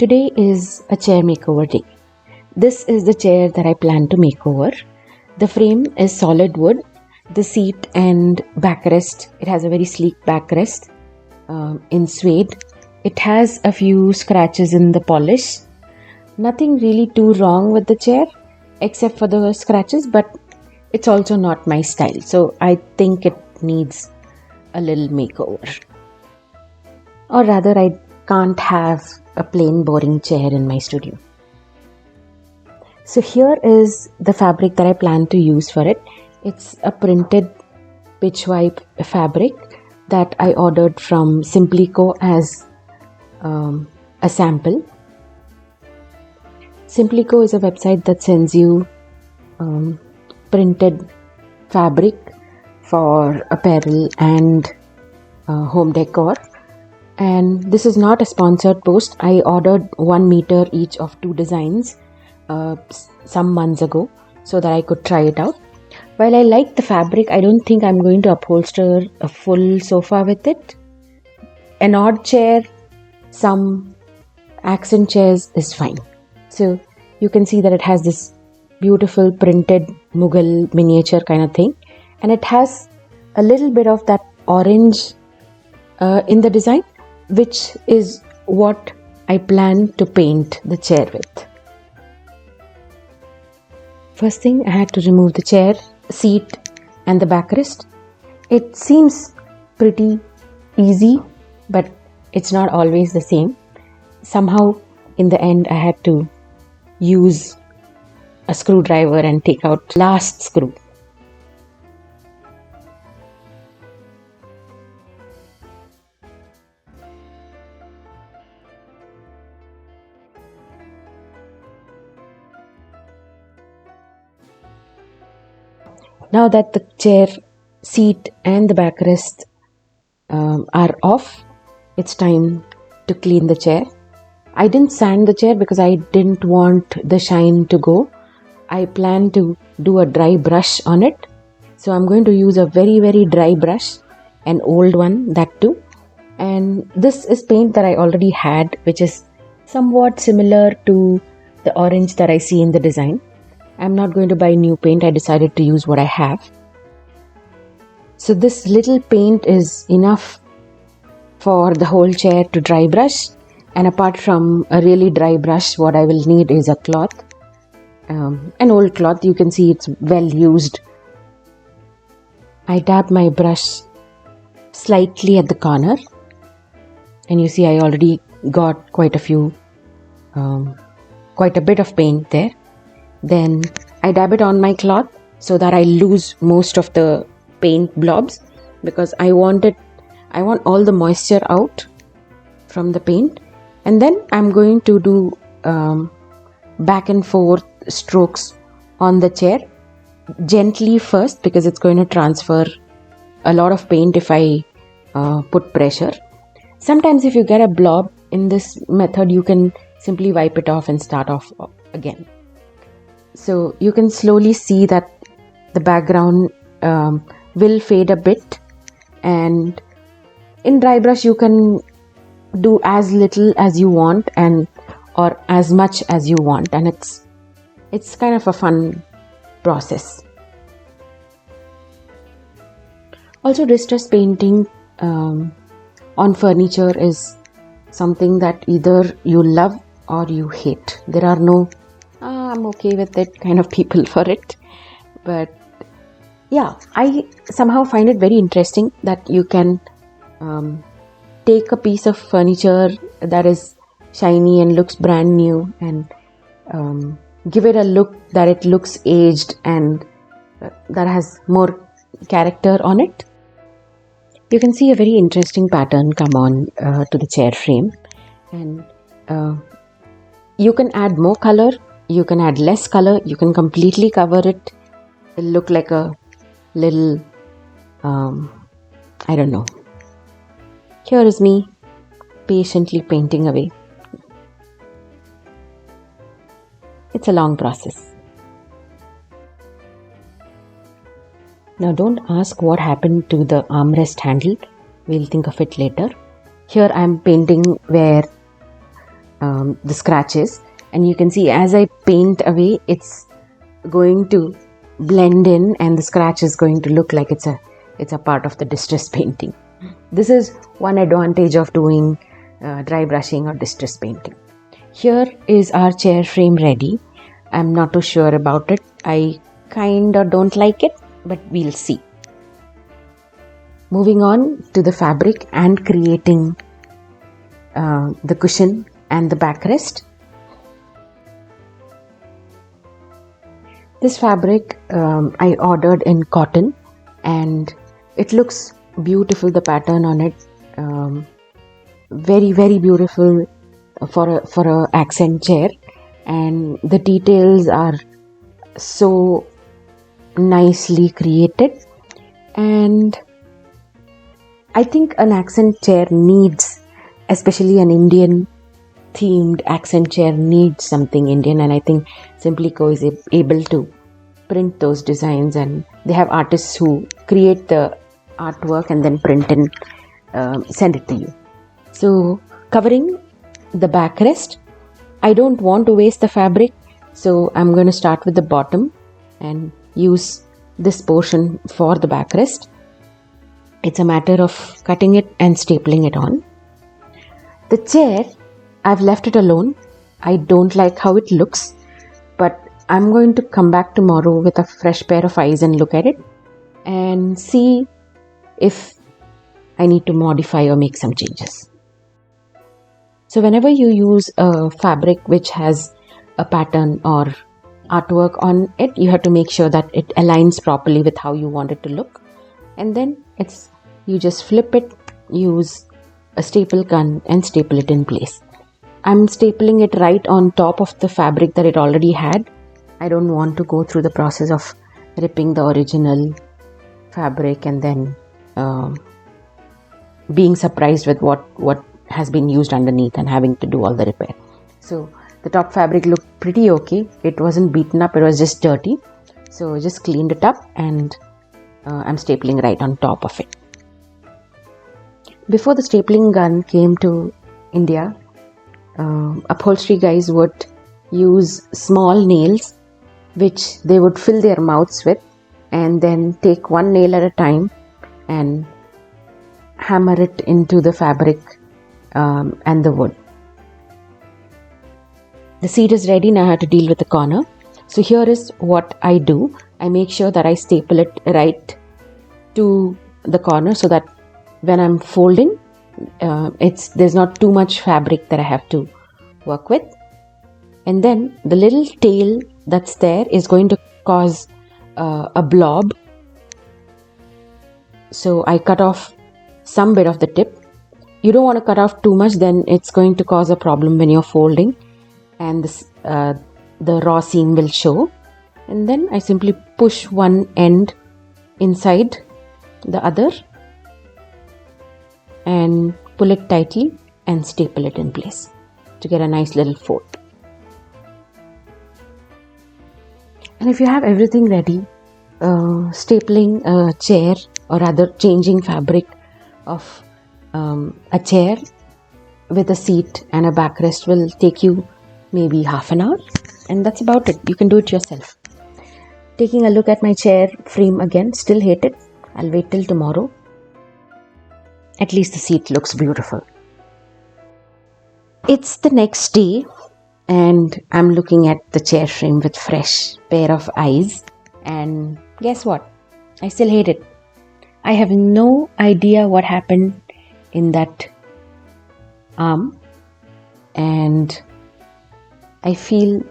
Today is a chair makeover day. This is the chair that I plan to make over. The frame is solid wood. The seat and backrest, it has a very sleek backrest in suede. It has a few scratches in the polish. Nothing really too wrong with the chair except for the scratches, but it's also not my style. So I think it needs a little makeover. Or rather, I can't have a plain boring chair in my studio. So here is the fabric that I plan to use for it. It's a printed pitch white fabric that I ordered from Simplico as a sample. Simplico is a website that sends you printed fabric for apparel and home decor. And this is not a sponsored post. I ordered 1 meter each of 2 designs some months ago so that I could try it out. While I like the fabric, I don't think I'm going to upholster a full sofa with it. An odd chair, some accent chairs is fine. So you can see that it has this beautiful printed Mughal miniature kind of thing, and it has a little bit of that orange in the design, which is what I plan to paint the chair with. First thing, I had to remove the chair, seat and the backrest. It seems pretty easy, but it's not always the same. Somehow in the end I had to use a screwdriver and take out last screw. Now that the chair, seat and the backrest are off, it's time to clean the chair. I didn't sand the chair because I didn't want the shine to go. I plan to do a dry brush on it. So I'm going to use a very, very dry brush, an old one, that too. And this is paint that I already had, which is somewhat similar to the orange that I see in the design. I'm not going to buy new paint. I decided to use what I have. So this little paint is enough for the whole chair to dry brush. And apart from a really dry brush, what I will need is a cloth. An old cloth. You can see it's well used. I dab my brush slightly at the corner. And you see I already got quite a bit of paint there. Then I dab it on my cloth so that I lose most of the paint blobs, because I want all the moisture out from the paint. And then I'm going to do back and forth strokes on the chair gently first, because it's going to transfer a lot of paint if I put pressure. Sometimes if you get a blob in this method, you can simply wipe it off and start off again. So you can slowly see that the background will fade a bit, and in dry brush you can do as little as you want or as much as you want, and it's kind of a fun process. Also, distress painting on furniture is something that either you love or you hate. There are no I'm okay with it kind of people for it. But yeah, I somehow find it very interesting that you can take a piece of furniture that is shiny and looks brand new and give it a look that it looks aged and that has more character on it. You can see a very interesting pattern come on to the chair frame, and you can add more color. You can add less color. You can completely cover it. It'll look like a little, I don't know. Here is me patiently painting away. It's a long process. Now don't ask what happened to the armrest handle. We'll think of it later. Here I'm painting where the scratches, and you can see as I paint away, it's going to blend in and the scratch is going to look like it's a part of the distress painting. This is one advantage of doing dry brushing or distress painting. Here is our chair frame ready. I'm not too sure about it. I kind of don't like it, but we'll see. Moving on to the fabric and creating the cushion and the backrest. This fabric I ordered in cotton, and it looks beautiful, the pattern on it, very very beautiful for a accent chair, and the details are so nicely created. And I think an accent chair needs, especially an Indian themed accent chair, needs something Indian, and I think Simplico is able to print those designs, and they have artists who create the artwork and then print and send it to you. So covering the backrest, I don't want to waste the fabric, so I'm going to start with the bottom and use this portion for the backrest. It's a matter of cutting it and stapling it on. The chair, I've left it alone. I don't like how it looks, but I'm going to come back tomorrow with a fresh pair of eyes and look at it and see if I need to modify or make some changes. So whenever you use a fabric which has a pattern or artwork on it, you have to make sure that it aligns properly with how you want it to look. And then you just flip it, use a staple gun and staple it in place. I'm stapling it right on top of the fabric that it already had. I don't want to go through the process of ripping the original fabric and then being surprised with what has been used underneath and having to do all the repair. So the top fabric looked pretty okay. It wasn't beaten up, it was just dirty. So I just cleaned it up and I'm stapling right on top of it. Before the stapling gun came to India, upholstery guys would use small nails which they would fill their mouths with and then take one nail at a time and hammer it into the fabric and the wood. The seat is ready. Now I have to deal with the corner. So here is what I do. I make sure that I staple it right to the corner so that when I'm folding, there's not too much fabric that I have to work with. And then the little tail that's there is going to cause a blob. So I cut off some bit of the tip. You don't want to cut off too much, then it's going to cause a problem when you're folding and the raw seam will show. And then I simply push one end inside the other and pull it tightly and staple it in place to get a nice little fold. And if you have everything ready, stapling a chair or rather changing fabric of a chair with a seat and a backrest will take you maybe half an hour, and that's about it. You can do it yourself. Taking a look at my chair frame again, still hate it. I'll wait till tomorrow. At least the seat looks beautiful. It's the next day and I'm looking at the chair frame with fresh pair of eyes, and guess what? I still hate it. I have no idea what happened in that arm, and I feel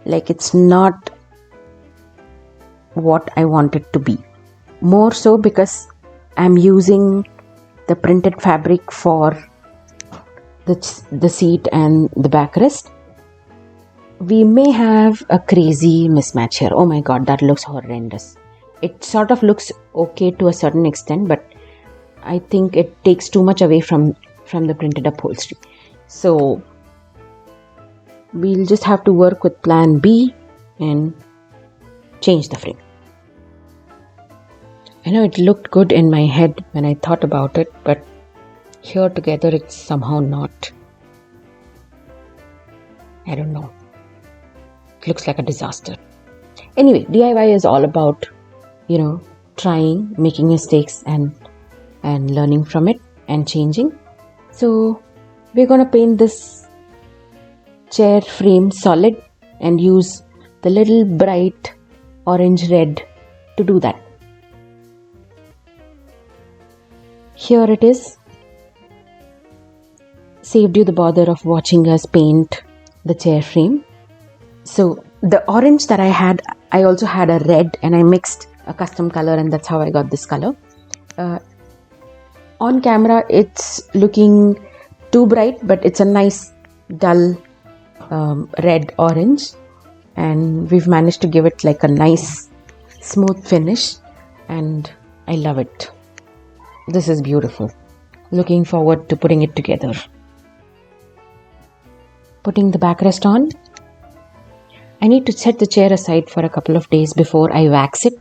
like it's not what I want it to be. More so because I'm using the printed fabric for the seat and the backrest. We may have a crazy mismatch here. Oh my god, that looks horrendous. It sort of looks okay to a certain extent, but I think it takes too much away from the printed upholstery. So we'll just have to work with plan B and change the frame. I know it looked good in my head when I thought about it, but here together it's somehow not. I don't know. It looks like a disaster. Anyway, DIY is all about, trying, making mistakes and learning from it and changing. So we're going to paint this chair frame solid and use the little bright orange red to do that. Here it is. Saved you the bother of watching us paint the chair frame. So the orange that I had, I also had a red, and I mixed a custom color, and that's how I got this color. On camera it's looking too bright, but it's a nice dull red orange, and we've managed to give it like a nice smooth finish, and I love it. This is beautiful. Looking forward to putting it together. Putting the backrest on. I need to set the chair aside for a couple of days before I wax it.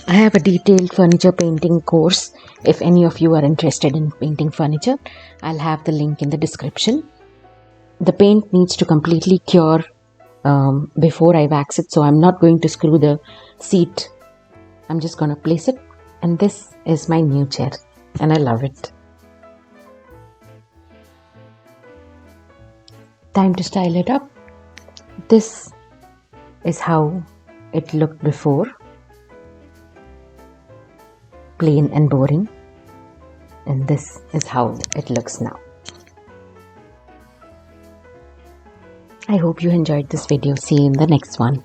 I have a detailed furniture painting course. If any of you are interested in painting furniture, I'll have the link in the description. The paint needs to completely cure before I wax it, so I'm not going to screw the seat. I'm just going to place it, and this is my new chair, and I love it. Time to style it up. This is how it looked before. Plain and boring. And this is how it looks now. I hope you enjoyed this video. See you in the next one.